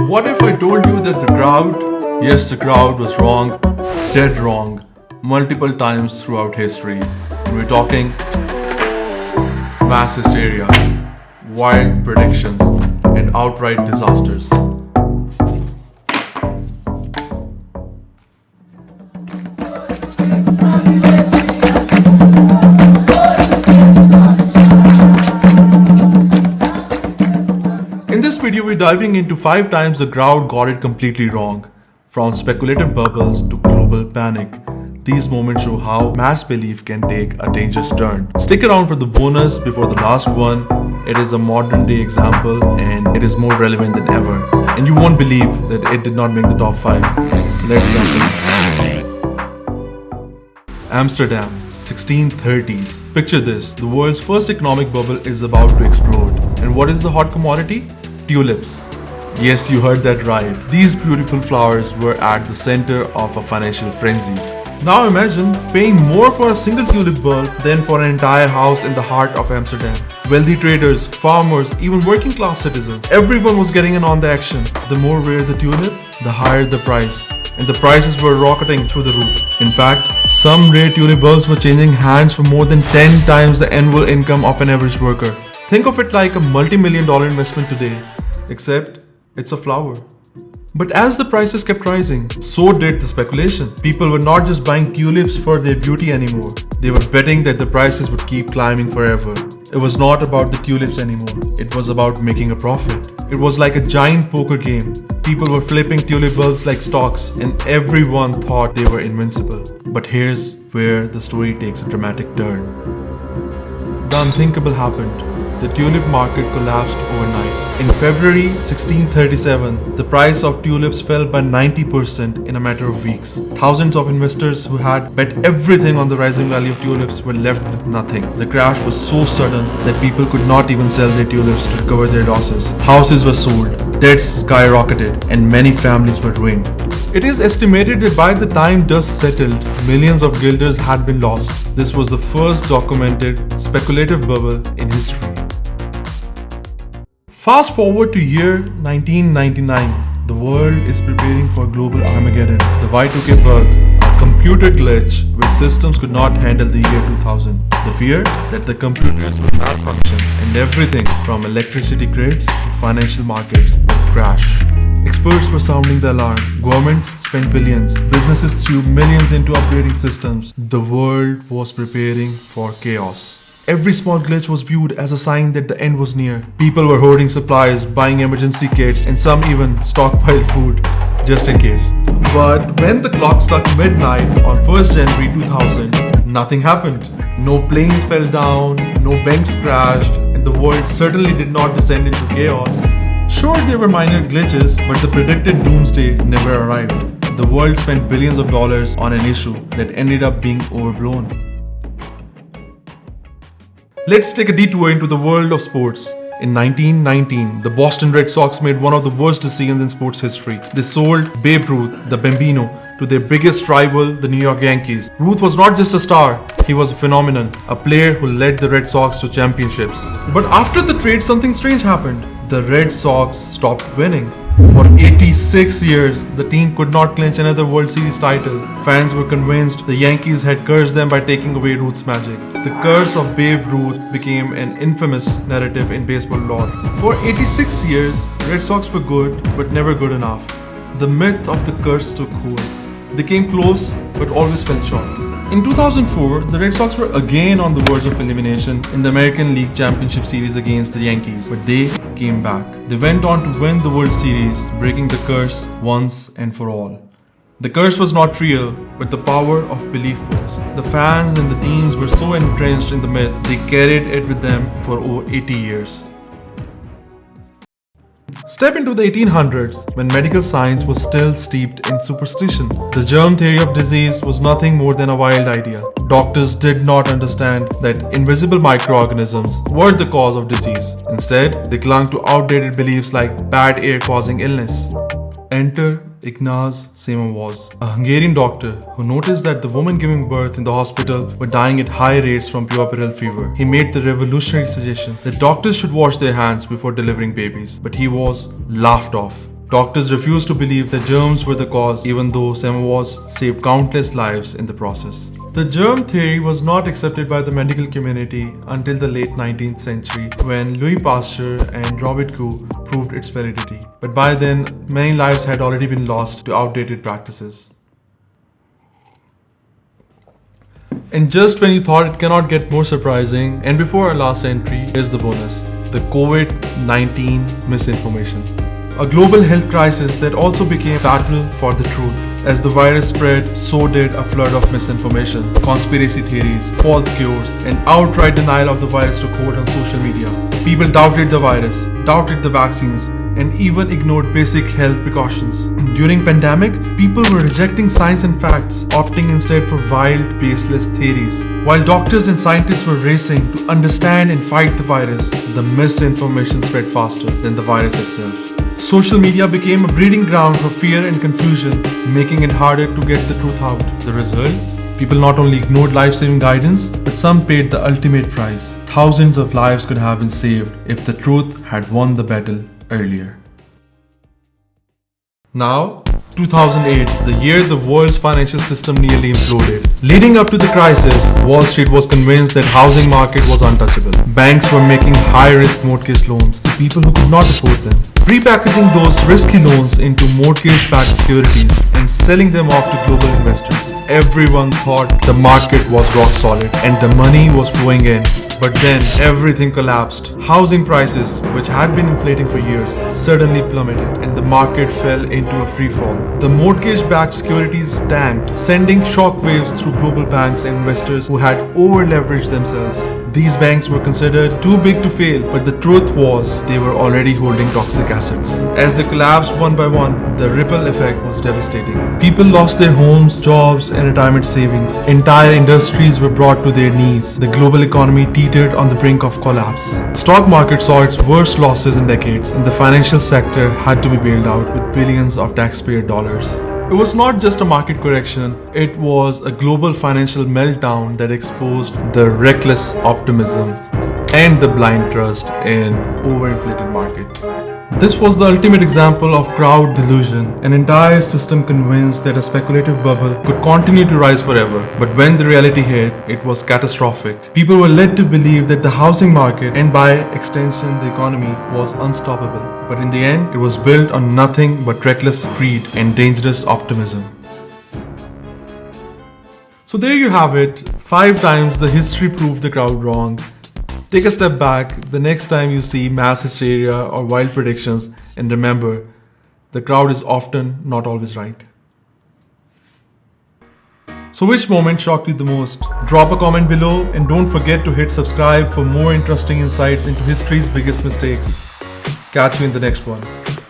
what if I told you that the crowd, yes, the crowd was wrong, dead wrong, multiple times throughout history. We're talking mass hysteria, wild predictions, and outright disasters. In this video, we're diving into 5 times the crowd got it completely wrong. From speculative bubbles to global panic, these moments show how mass belief can take a dangerous turn. Stick around for the bonus before the last one. It is a modern day example and it is more relevant than ever. And you won't believe that it did not make the top 5. So let's jump in. Amsterdam, 1630s. Picture this, the world's first economic bubble is about to explode. And what is the hot commodity? Tulips. Yes, you heard that right. These beautiful flowers were at the center of a financial frenzy. Now imagine paying more for a single tulip bulb than for an entire house in the heart of Amsterdam. Wealthy traders, farmers, even working class citizens, everyone was getting in on the action. The more rare the tulip, the higher the price. And the prices were rocketing through the roof. In fact, some rare tulip bulbs were changing hands for more than 10 times the annual income of an average worker. Think of it like a multi-million-dollar investment today, except it's a flower. But as the prices kept rising, so did the speculation. People were not just buying tulips for their beauty anymore. They were betting that the prices would keep climbing forever. It was not about the tulips anymore. It was about making a profit. It was like a giant poker game. People were flipping tulip bulbs like stocks and everyone thought they were invincible. But here's where the story takes a dramatic turn. The unthinkable happened. The tulip market collapsed overnight. In February 1637, the price of tulips fell by 90% in a matter of weeks. Thousands of investors who had bet everything on the rising value of tulips were left with nothing. The crash was so sudden that people could not even sell their tulips to recover their losses. Houses were sold, debts skyrocketed, and many families were ruined. It is estimated that by the time dust settled, millions of guilders had been lost. This was the first documented speculative bubble in history. Fast forward to year 1999. The world is preparing for global Armageddon. The Y2K bug, a computer glitch where systems could not handle the year 2000. The fear that the computers would malfunction and everything from electricity grids to financial markets would crash. Experts were sounding the alarm. Governments spent billions. Businesses threw millions into upgrading systems. The world was preparing for chaos. Every small glitch was viewed as a sign that the end was near. People were hoarding supplies, buying emergency kits, and some even stockpiled food, just in case. But when the clock struck midnight on 1st January 2000, nothing happened. No planes fell down, no banks crashed, and the world certainly did not descend into chaos. Sure, there were minor glitches, but the predicted doomsday never arrived. The world spent billions of dollars on an issue that ended up being overblown. Let's take a detour into the world of sports. In 1919, the Boston Red Sox made one of the worst decisions in sports history. They sold Babe Ruth, the Bambino, to their biggest rival, the New York Yankees. Ruth was not just a star, he was a phenomenon, a player who led the Red Sox to championships. But after the trade, something strange happened. The Red Sox stopped winning. For 86 years, the team could not clinch another World Series title. Fans were convinced the Yankees had cursed them by taking away Ruth's magic. The curse of Babe Ruth became an infamous narrative in baseball lore. For 86 years, Red Sox were good, but never good enough. The myth of the curse took hold. They came close, but always fell short. In 2004, the Red Sox were again on the verge of elimination in the American League Championship Series against the Yankees, but they came back. They went on to win the World Series, breaking the curse once and for all. The curse was not real, but the power of belief was. The fans and the teams were so entrenched in the myth, they carried it with them for over 80 years. Step into the 1800s when medical science was still steeped in superstition. The germ theory of disease was nothing more than a wild idea. Doctors did not understand that invisible microorganisms were the cause of disease. Instead, they clung to outdated beliefs like bad air causing illness. Enter Ignaz Semmelweis, a Hungarian doctor who noticed that the women giving birth in the hospital were dying at high rates from puerperal fever. He made the revolutionary suggestion that doctors should wash their hands before delivering babies, but he was laughed off. Doctors refused to believe that germs were the cause, even though Semovos saved countless lives in the process. The germ theory was not accepted by the medical community until the late 19th century when Louis Pasteur and Robert Koch proved its validity. But by then, many lives had already been lost to outdated practices. And just when you thought it cannot get more surprising, and before our last entry, here's the bonus: the COVID-19 misinformation. A global health crisis that also became a battle for the truth. As the virus spread, so did a flood of misinformation, conspiracy theories, false cures, and outright denial of the virus took hold on social media. People doubted the virus, doubted the vaccines, and even ignored basic health precautions. During pandemic, people were rejecting science and facts, opting instead for wild, baseless theories. While doctors and scientists were racing to understand and fight the virus, the misinformation spread faster than the virus itself. Social media became a breeding ground for fear and confusion, making it harder to get the truth out. The result? People not only ignored life-saving guidance, but some paid the ultimate price. Thousands of lives could have been saved if the truth had won the battle earlier. Now, 2008, the year the world's financial system nearly imploded. Leading up to the crisis, Wall Street was convinced that housing market was untouchable. Banks were making high-risk mortgage loans to people who could not afford them, repackaging those risky loans into mortgage-backed securities and selling them off to global investors. Everyone thought the market was rock solid and the money was flowing in. But then everything collapsed. Housing prices, which had been inflating for years, suddenly plummeted and the market fell into a free fall. The mortgage-backed securities tanked, sending shockwaves through global banks and investors who had over-leveraged themselves. These banks were considered too big to fail, but the truth was they were already holding toxic assets. As they collapsed one by one, the ripple effect was devastating. People lost their homes, jobs, and retirement savings. Entire industries were brought to their knees. The global economy teetered on the brink of collapse. The stock market saw its worst losses in decades, and the financial sector had to be bailed out with billions of taxpayer dollars. It was not just a market correction, it was a global financial meltdown that exposed the reckless optimism and the blind trust in overinflated market. This was the ultimate example of crowd delusion, an entire system convinced that a speculative bubble could continue to rise forever. But when the reality hit, it was catastrophic. People were led to believe that the housing market, and by extension the economy, was unstoppable. But in the end, it was built on nothing but reckless greed and dangerous optimism. So there you have it. 5 times the history proved the crowd wrong. Take a step back the next time you see mass hysteria or wild predictions, and remember, the crowd is often not always right. So which moment shocked you the most? Drop a comment below and don't forget to hit subscribe for more interesting insights into history's biggest mistakes. Catch you in the next one.